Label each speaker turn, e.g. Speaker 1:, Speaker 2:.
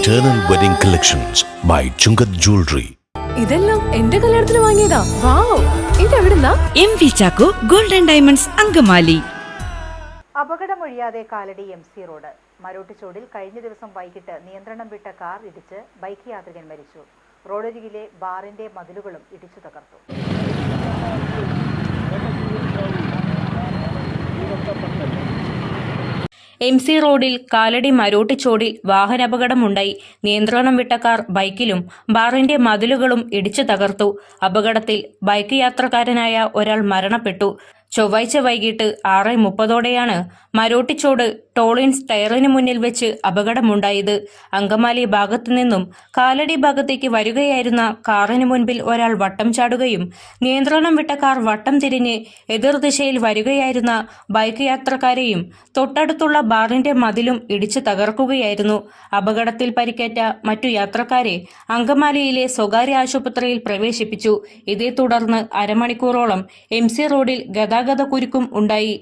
Speaker 1: Eternal Wedding Collections by Chungat Jewelry.
Speaker 2: ഇതെല്ലാം എന്റെ കല്യാണത്തിന് വാങ്ങിയതാ. വാവ്, ഇതെവിടുന്നാ?
Speaker 3: MV Chaco Gold and Diamonds Angamaly.
Speaker 4: അപകടമൊഴിയാതെ കാലടി MC റോഡ്. മരോട്ടിച്ചോടിൽ കഴിഞ്ഞ ദിവസം വൈകിട്ട് നിയന്ത്രണം വിട്ട കാർ ഇടിച്ച് ബൈക്ക് യാത്രികൻ മരിച്ചു. റോഡരികിലെ ബാറിന്റെ മതിലുകളും ഇടിച്ചു തകർത്തു.
Speaker 5: MC റോഡിൽ കാലടി മരോട്ടിച്ചോടിൽ വാഹനാപകടമുണ്ടായി. നിയന്ത്രണം വിട്ട കാർ ബൈക്കിലും ബാറിന്റെ മതിലുകളും ഇടിച്ചു തകർത്തു. അപകടത്തിൽ ബൈക്ക് യാത്രക്കാരനായ ഒരാൾ മരണപ്പെട്ടു. ചൊവ്വാഴ്ച വൈകിട്ട് 6:30 മരോട്ടിച്ചോട് ടോളിൻസ് ടയറിന് മുന്നിൽ വെച്ച് അപകടമുണ്ടായത്. അങ്കമാലി ഭാഗത്തു നിന്നും കാലടി ഭാഗത്തേക്ക് വരികയായിരുന്ന കാറിന് മുൻപിൽ ഒരാൾ വട്ടം ചാടുകയും നിയന്ത്രണം വിട്ട കാർ വട്ടം തിരിഞ്ഞ് എതിർദിശയിൽ വരികയായിരുന്ന ബൈക്ക് യാത്രക്കാരെയും തൊട്ടടുത്തുള്ള ബാറിന്റെ മതിലും ഇടിച്ചു തകർക്കുകയായിരുന്നു. അപകടത്തിൽ പരിക്കേറ്റ മറ്റു യാത്രക്കാരെ അങ്കമാലിയിലെ സ്വകാര്യ ആശുപത്രിയിൽ പ്രവേശിപ്പിച്ചു. ഇതേ തുടർന്ന് അരമണിക്കൂറോളം MC റോഡിൽ ഗതാഗത കുരുക്കും ഉണ്ടായി.